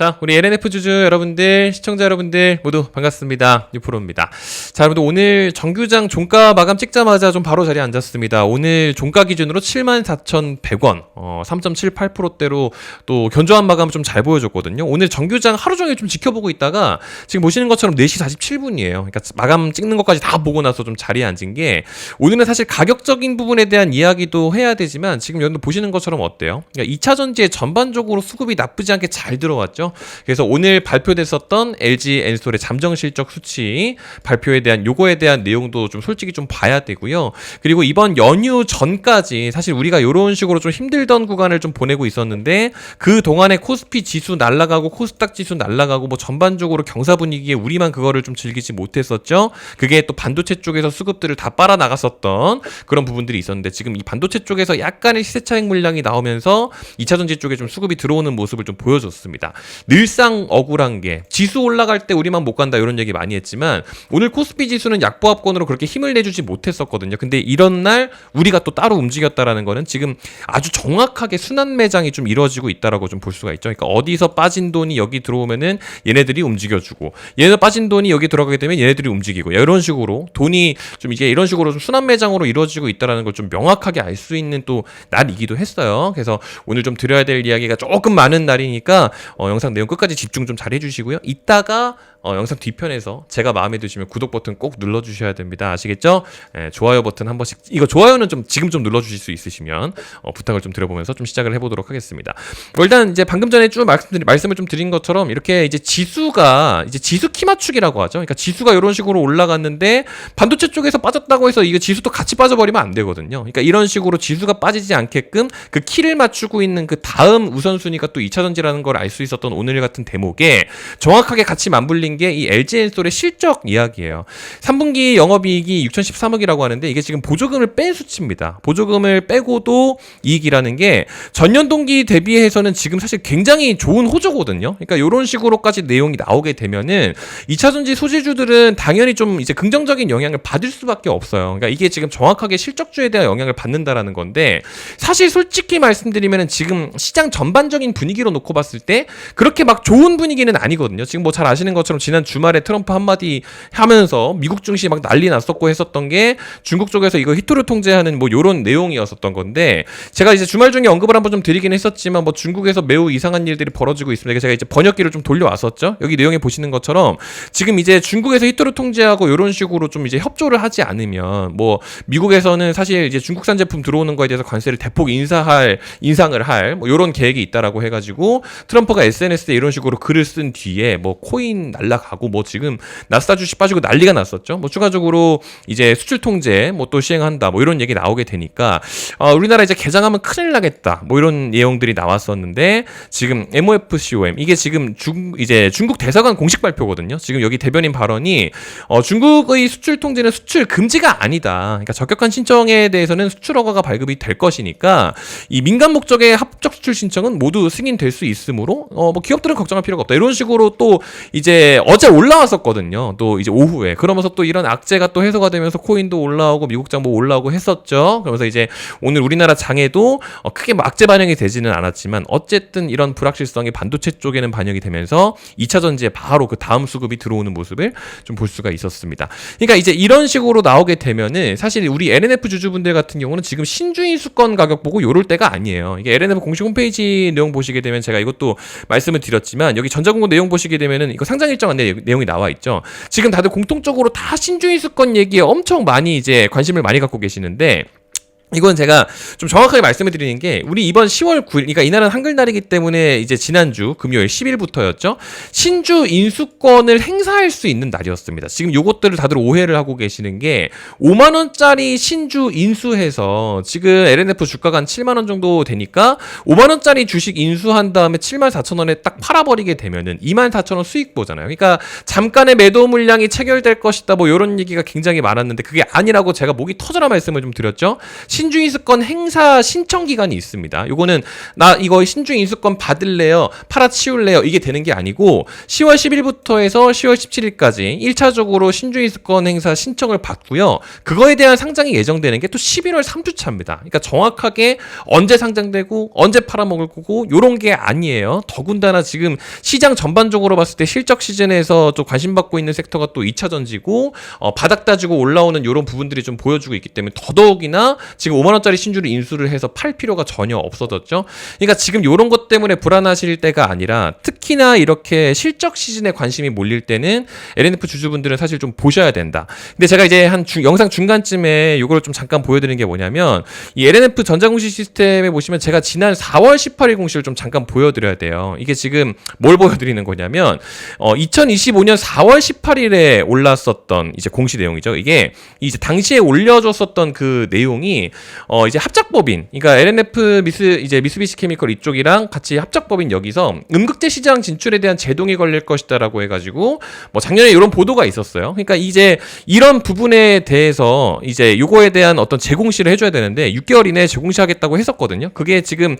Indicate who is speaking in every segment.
Speaker 1: 자, 우리 LNF 주주 여러분들, 시청자 여러분들 모두 반갑습니다. 유프로입니다. 자, 여러분들 오늘 정규장 종가 마감 찍자마자 좀 바로 자리에 앉았습니다. 오늘 종가 기준으로 74,100원, 3.78%대로 또 견조한 마감 좀 잘 보여줬거든요. 오늘 정규장 하루 종일 좀 지켜보고 있다가 지금 보시는 것처럼 4시 47분이에요. 그러니까 마감 찍는 것까지 다 보고 나서 좀 자리에 앉은 게, 오늘은 사실 가격적인 부분에 대한 이야기도 해야 되지만 지금 여러분들 보시는 것처럼 어때요? 그러니까 2차전지에 전반적으로 수급이 나쁘지 않게 잘 들어왔죠. 그래서 오늘 발표됐었던 LG 엔솔의 잠정 실적 수치 발표에 대한 요거에 대한 내용도 좀 솔직히 좀 봐야 되고요. 그리고 이번 연휴 전까지 사실 우리가 이런 식으로 좀 힘들던 구간을 좀 보내고 있었는데, 그 동안에 코스피 지수 날라가고 코스닥 지수 날라가고 뭐 전반적으로 경사 분위기에 우리만 그거를 좀 즐기지 못했었죠. 그게 또 반도체 쪽에서 수급들을 다 빨아 나갔었던 그런 부분들이 있었는데, 지금 이 반도체 쪽에서 약간의 시세 차익 물량이 나오면서 2차전지 쪽에 좀 수급이 들어오는 모습을 좀 보여줬습니다. 늘상 억울한 게, 지수 올라갈 때 우리만 못 간다 이런 얘기 많이 했지만 오늘 코스피 지수는 약보합권으로 그렇게 힘을 내주지 못했었거든요. 근데 이런 날 우리가 또 따로 움직였다라는 거는 지금 아주 정확하게 순환 매장이 좀 이루어지고 있다라고 좀 볼 수가 있죠. 그러니까 어디서 빠진 돈이 여기 들어오면은 얘네들이 움직여주고, 얘네 빠진 돈이 여기 들어가게 되면 얘네들이 움직이고, 이런 식으로 돈이 좀 이게 이런 식으로 좀 순환 매장으로 이루어지고 있다라는 걸 좀 명확하게 알 수 있는 또 날이기도 했어요. 그래서 오늘 좀 드려야 될 이야기가 조금 많은 날이니까 영상 내용 끝까지 집중 좀 잘 해주시고요. 이따가 영상 뒤편에서 제가 마음에 드시면 구독 버튼 꼭 눌러주셔야 됩니다. 아시겠죠? 좋아요 버튼 한 번씩, 이거 좋아요는 좀 지금 좀 눌러주실 수 있으시면 부탁을 좀 드려보면서 좀 시작을 해보도록 하겠습니다. 일단 이제 방금 전에 쭉 말씀을 좀 드린 것처럼 이렇게 이제 지수가 이제 지수 키 맞추기라고 하죠. 그러니까 지수가 이런 식으로 올라갔는데 반도체 쪽에서 빠졌다고 해서 이거 지수도 같이 빠져버리면 안 되거든요. 그러니까 이런 식으로 지수가 빠지지 않게끔 그 키를 맞추고 있는 그 다음 우선순위가 또 2차전지라는 걸 알 수 있었던 오늘 같은 대목에 정확하게 같이 맞물린 게 이 LG 엔솔의 실적 이야기예요. 3분기 영업이익이 6,013억이라고 하는데 이게 지금 보조금을 뺀 수치입니다. 보조금을 빼고도 이익이라는 게 전년 동기 대비해서는 지금 사실 굉장히 좋은 호조거든요. 그러니까 이런 식으로까지 내용이 나오게 되면은 2차전지 소재주들은 당연히 좀 이제 긍정적인 영향을 받을 수밖에 없어요. 그러니까 이게 지금 정확하게 실적주에 대한 영향을 받는다라는 건데, 사실 솔직히 말씀드리면은 지금 시장 전반적인 분위기로 놓고 봤을 때 그렇게 막 좋은 분위기는 아니거든요. 지금 뭐 잘 아시는 것처럼 지난 주말에 트럼프 한마디 하면서 미국 증시 막 난리 났었고 했었던 게 중국 쪽에서 이거 히토류 통제하는 뭐 요런 내용이었었던 건데, 제가 이제 주말 중에 언급을 한번 좀 드리긴 했었지만 뭐 중국에서 매우 이상한 일들이 벌어지고 있습니다. 제가 이제 번역기를 좀 돌려왔었죠. 여기 내용에 보시는 것처럼 지금 이제 중국에서 히토류 통제하고 요런 식으로 좀 이제 협조를 하지 않으면 뭐 미국에서는 사실 이제 중국산 제품 들어오는 거에 대해서 관세를 대폭 인상을 할 뭐 요런 계획이 있다라고 해가지고 트럼프가 SNS에 이런 식으로 글을 쓴 뒤에 뭐 코인 날라가고 뭐 지금 나스닥 주식 빠지고 난리가 났었죠. 뭐 추가적으로 이제 수출 통제 뭐 또 시행한다 뭐 이런 얘기 나오게 되니까 우리나라 이제 개장하면 큰일 나겠다 뭐 이런 내용들이 나왔었는데, 지금 MOFCOM 이게 지금 중국 대사관 공식 발표거든요. 지금 여기 대변인 발언이 중국의 수출 통제는 수출 금지가 아니다. 그러니까 적격한 신청에 대해서는 수출 허가가 발급이 될 것이니까 이 민간 목적의 합적 수출 신청은 모두 승인될 수 있으므로 뭐 기업들은 걱정할 필요가 없다. 이런 식으로 또 이제 어제 올라왔었거든요. 또 이제 오후에. 그러면서 또 이런 악재가 또 해소가 되면서 코인도 올라오고 미국장 뭐 올라오고 했었죠. 그러면서 이제 오늘 우리나라 장에도 크게 뭐 악재 반영이 되지는 않았지만 어쨌든 이런 불확실성이 반도체 쪽에는 반영이 되면서 2차전지에 바로 그 다음 수급이 들어오는 모습을 좀 볼 수가 있었습니다. 그러니까 이제 이런 식으로 나오게 되면은 사실 우리 LNF 주주분들 같은 경우는 지금 신주인 수권 가격 보고 요럴 때가 아니에요. 이게 LNF 공식 홈페이지 내용 보시게 되면 제가 이것도 말씀을 드렸지만 여기 전자공고 내용 보시게 되면은 이거 상장 일정 안내 내용이 나와 있죠. 지금 다들 공통적으로 다 신주인 수권 얘기에 엄청 많이 이제 관심을 많이 갖고 계시는데, 이건 제가 좀 정확하게 말씀을 드리는 게, 우리 이번 10월 9일, 그러니까 이날은 한글날이기 때문에 이제 지난주 금요일 10일부터였죠. 신주 인수권을 행사할 수 있는 날이었습니다. 지금 요것들을 다들 오해를 하고 계시는 게, 5만원짜리 신주 인수해서 지금 LNF 주가가 한 7만원 정도 되니까 5만원짜리 주식 인수한 다음에 74,000원에 딱 팔아버리게 되면은 24,000원 수익 보잖아요. 그러니까 잠깐의 매도 물량이 체결될 것이다 뭐 요런 얘기가 굉장히 많았는데 그게 아니라고 제가 목이 터져라 말씀을 좀 드렸죠. 신주인수권 행사 신청 기간이 있습니다. 요거는 나 이거 신주인수권 받을래요, 팔아치울래요, 이게 되는 게 아니고 10월 10일부터 해서 10월 17일까지 1차적으로 신주인수권 행사 신청을 받고요. 그거에 대한 상장이 예정되는 게 또 11월 3주차입니다. 그러니까 정확하게 언제 상장되고 언제 팔아먹을 거고 요런 게 아니에요. 더군다나 지금 시장 전반적으로 봤을 때 실적 시즌에서 또 관심받고 있는 섹터가 또 2차전지고 바닥 따지고 올라오는 요런 부분들이 좀 보여주고 있기 때문에 더더욱이나 지금 5만원짜리 신주를 인수를 해서 팔 필요가 전혀 없어졌죠. 그러니까 지금 요런 것 때문에 불안하실 때가 아니라 특히나 이렇게 실적 시즌에 관심이 몰릴 때는 LNF 주주분들은 사실 좀 보셔야 된다. 근데 제가 이제 영상 중간쯤에 요거를 좀 잠깐 보여드리는 게 뭐냐면 이 LNF 전자공시 시스템에 보시면 제가 지난 4월 18일 공시를 좀 잠깐 보여드려야 돼요. 이게 지금 뭘 보여드리는 거냐면 2025년 4월 18일에 올랐었던 이제 공시 내용이죠. 이게 이제 당시에 올려줬었던 그 내용이 이제 합작법인, 그러니까 LNF 이제 미쓰비시 케미컬 이쪽이랑 같이 합작법인 여기서 음극재 시장 진출에 대한 제동이 걸릴 것이다라고 해가지고 뭐 작년에 이런 보도가 있었어요. 그러니까 이제 이런 부분에 대해서 이제 요거에 대한 어떤 재공시를 해줘야 되는데 6개월 이내에 재공시하겠다고 했었거든요. 그게 지금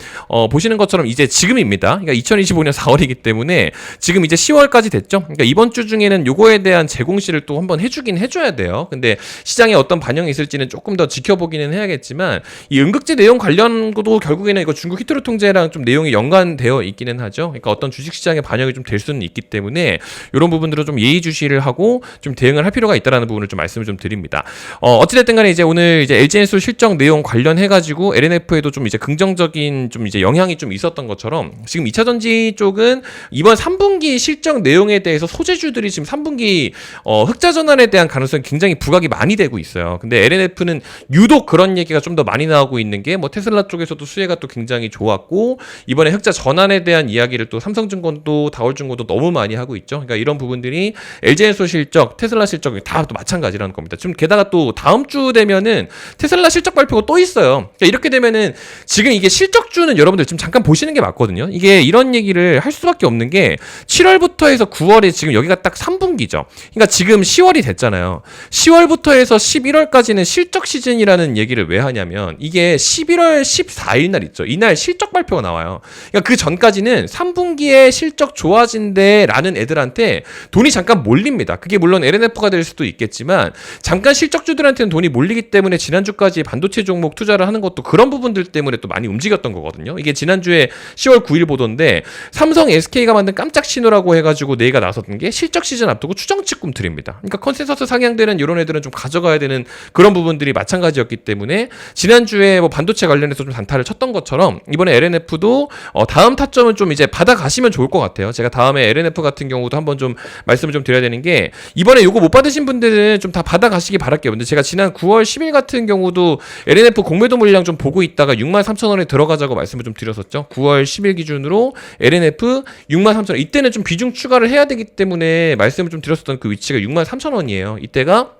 Speaker 1: 보시는 것처럼 이제 지금입니다. 그러니까 2025년 4월이기 때문에 지금 이제 10월까지 됐죠. 그러니까 이번 주 중에는 요거에 대한 재공시를 또 한번 해줘야 돼요. 근데 시장에 어떤 반영이 있을지는 조금 더 지켜보기는 해야겠지만 이 음극재 내용 관련도 결국에는 이거 중국 히트로 통제랑 좀 내용이 연관되어 있기는 하죠. 그러니까 어떤 주식시장에 반영이 좀 될 수는 있기 때문에 이런 부분들을 좀 예의주시를 하고 좀 대응을 할 필요가 있다라는 부분을 좀 말씀을 좀 드립니다. 어찌됐든 간에 이제 오늘 이제 LG엔솔 실적 내용 관련해가지고 LNF에도 좀 이제 긍정적인 좀 이제 영향이 좀 있었던 것처럼 지금 2차전지 쪽은 이번 3분기 실적 내용에 대해서 소재주들이 지금 3분기 흑자 전환에 대한 가능성이 굉장히 부각이 많이 되고 있어요. 근데 LNF는 유독 그런 얘기가 좀 더 많이 나오고 있는 게 뭐 테슬라 쪽에서도 수혜가 또 굉장히 좋았고 이번에 흑자 전환에 대한 이야기를 또 삼성증권도 다올증권도 너무 많이 하고 있죠. 그러니까 이런 부분들이 LG엔솔 실적, 테슬라 실적이 다 또 마찬가지라는 겁니다. 지금 게다가 또 다음 주 되면은 테슬라 실적 발표가 또 있어요. 그러니까 이렇게 되면은 지금 이게 실적주는 여러분들 지금 잠깐 보시는 게 맞거든요. 이게 이런 얘기를 할 수밖에 없는 게 7월부터 해서 9월에 지금 여기가 딱 3분기죠. 그러니까 지금 10월이 됐잖아요. 10월부터 해서 11월까지는 실적 시즌이라는 얘기를 왜 하냐면 이게 11월 14일 날 있죠. 이날 실적 발표가 나와요. 그러니까 그 전까지는 3분기에 실적 좋아진대라는 애들한테 돈이 잠깐 몰립니다. 그게 물론 LNF가 될 수도 있겠지만 잠깐 실적주들한테는 돈이 몰리기 때문에 지난주까지 반도체 종목 투자를 하는 것도 그런 부분들 때문에 또 많이 움직였던 거거든요. 이게 지난주에 10월 9일 보던데 삼성 SK가 만든 깜짝 신호라고 해가지고 내가 나섰던 게 실적 시즌 앞두고 추정치 꿈틀입니다. 그러니까 컨센서스 상향되는 이런 애들은 좀 가져가야 되는 그런 부분들이 마찬가지였기 때문에 지난주에 뭐 반도체 관련해서 좀 단타를 쳤던 것처럼 이번에 LNF도 다음 타점은 좀 이제 받아가시면 좋을 것 같아요. 제가 다음에 LNF 같은 경우도 한번 좀 말씀을 좀 드려야 되는 게 이번에 요거 못 받으신 분들은 좀 다 받아가시기 바랄게요. 근데 제가 지난 9월 10일 같은 경우도 LNF 공매도 물량 좀 보고 있다가 63,000원에 들어가자고 말씀을 좀 드렸었죠. 9월 10일 기준으로 LNF 63,000원 이때는 좀 비중 추가를 해야 되기 때문에 말씀을 좀 드렸었던 그 위치가 63,000원이에요. 이때가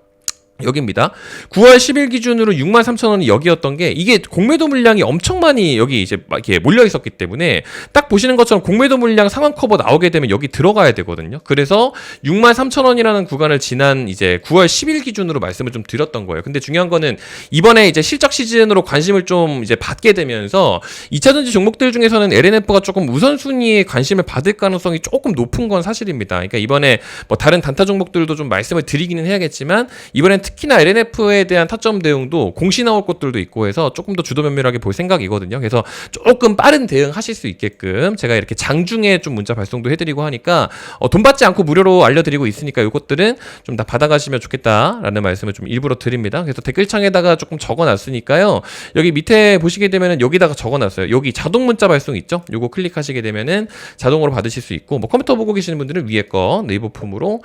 Speaker 1: 여기입니다. 9월 10일 기준으로 63,000원이 여기였던 게 이게 공매도 물량이 엄청 많이 여기 이제 이렇게 몰려 있었기 때문에 딱 보시는 것처럼 공매도 물량 상환 커버 나오게 되면 여기 들어가야 되거든요. 그래서 63,000원이라는 구간을 지난 이제 9월 10일 기준으로 말씀을 좀 드렸던 거예요. 근데 중요한 거는 이번에 이제 실적 시즌으로 관심을 좀 이제 받게 되면서 2차전지 종목들 중에서는 LNF가 조금 우선순위에 관심을 받을 가능성이 조금 높은 건 사실입니다. 그러니까 이번에 뭐 다른 단타 종목들도 좀 말씀을 드리기는 해야겠지만 이번엔 특히나 LNF에 대한 타점 대응도 공시 나올 것들도 있고 해서 조금 더 주도 면밀하게 볼 생각이거든요. 그래서 조금 빠른 대응하실 수 있게끔 제가 이렇게 장중에 좀 문자 발송도 해드리고 하니까 돈 받지 않고 무료로 알려드리고 있으니까 이것들은 좀 다 받아가시면 좋겠다라는 말씀을 좀 일부러 드립니다. 그래서 댓글창에다가 조금 적어놨으니까요. 여기 밑에 보시게 되면은 여기다가 적어놨어요. 여기 자동 문자 발송 있죠? 요거 클릭하시게 되면은 자동으로 받으실 수 있고 뭐 컴퓨터 보고 계시는 분들은 위에 거 네이버 폼으로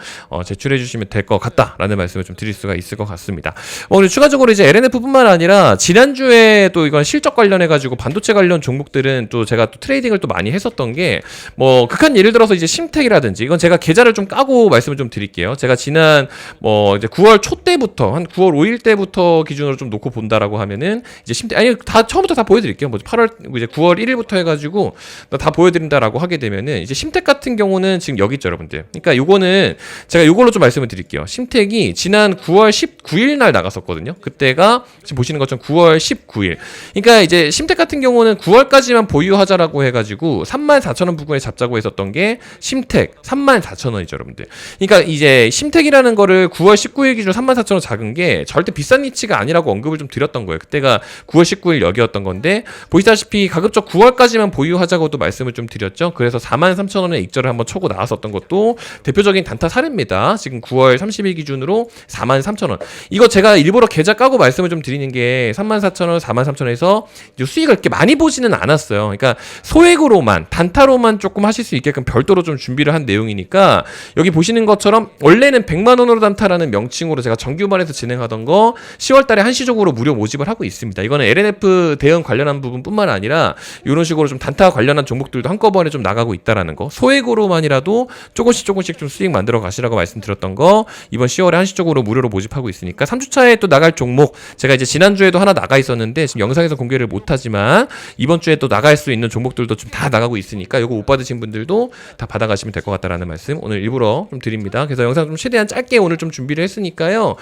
Speaker 1: 제출해 주시면 될 것 같다라는 말씀을 좀 드릴 수가 있을 것 같습니다. 그리고 추가적으로 이제 LNF뿐만 아니라 지난주에 또 이건 실적 관련해가지고 반도체 관련 종목들은 또 제가 또 트레이딩을 또 많이 했었던 게 뭐 극한 예를 들어서 이제 심텍이라든지 이건 제가 계좌를 좀 까고 말씀을 좀 드릴게요. 제가 지난 뭐 이제 9월 초 때부터 한 9월 5일 때부터 기준으로 좀 놓고 본다라고 하면은 이제 심텍 아니 다 처음부터 다 보여드릴게요. 뭐 8월 이제 9월 1일부터 해가지고 다 보여드린다라고 하게 되면은 이제 심텍 같은 경우는 지금 여기 있죠, 여러분들. 그러니까 요거는 제가 요걸로 좀 말씀을 드릴게요. 심텍이 지난 9월 19일 날 나갔었거든요. 그때가 지금 보시는 것처럼 9월 19일. 그러니까 이제 심택 같은 경우는 9월까지만 보유하자라고 해가지고 34,000원 부근에 잡자고 했었던 게 심택 34,000원이죠, 여러분들. 그러니까 이제 심택이라는 거를 9월 19일 기준 34,000원 작은 게 절대 비싼 위치가 아니라고 언급을 좀 드렸던 거예요. 그때가 9월 19일 여기였던 건데 보시다시피 가급적 9월까지만 보유하자고도 말씀을 좀 드렸죠. 그래서 43,000원에 익절을 한번 쳐고 나왔었던 것도 대표적인 단타 사례입니다. 지금 9월 30일 기준으로 43,000원. 이거 제가 일부러 계좌 까고 말씀을 좀 드리는 게 34,000원, 43,000원에서 수익을 이렇게 많이 보지는 않았어요. 그러니까 소액으로만 단타로만 조금 하실 수 있게끔 별도로 좀 준비를 한 내용이니까 여기 보시는 것처럼 원래는 100만 원으로 단타라는 명칭으로 제가 정규반에서 진행하던 거 10월 달에 한시적으로 무료 모집을 하고 있습니다. 이거는 LNF 대응 관련한 부분뿐만 아니라 이런 식으로 좀 단타 관련한 종목들도 한꺼번에 좀 나가고 있다라는 거. 소액으로만이라도 조금씩 좀 수익 만들어 가시라고 말씀드렸던 거 이번 10월에 한시적으로 무료로 모집하고 있으니까 3주차에 또 나갈 종목 제가 이제 지난주에도 하나 나가 있었는데 지금 영상에서 공개를 못하지만 이번 주에 또 나갈 수 있는 종목들도 좀 다 나가고 있으니까 이거 못 받으신 분들도 다 받아가시면 될 것 같다라는 말씀 오늘 일부러 좀 드립니다. 그래서 영상 좀 최대한 짧게 오늘 좀 준비를 했으니까요.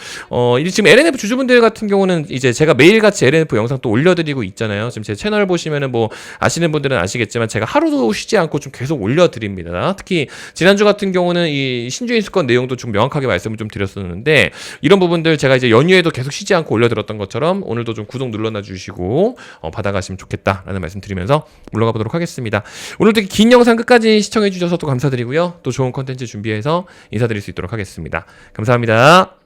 Speaker 1: 이제 지금 LNF 주주분들 같은 경우는 이제 제가 매일같이 LNF 영상 또 올려드리고 있잖아요. 지금 제 채널 보시면은 뭐 아시는 분들은 아시겠지만 제가 하루도 쉬지 않고 좀 계속 올려드립니다. 특히 지난주 같은 경우는 이 신주인 수권 내용도 좀 명확하게 말씀을 좀 드렸었는데 이런 부분들 제가 이제 연휴에도 계속 쉬지 않고 올려드렸던 것처럼 오늘도 좀 구독 눌러놔 주시고 받아가시면 좋겠다라는 말씀 드리면서 물러가 보도록 하겠습니다. 오늘도 긴 영상 끝까지 시청해 주셔서 또 감사드리고요. 또 좋은 컨텐츠 준비해서 인사드릴 수 있도록 하겠습니다. 감사합니다.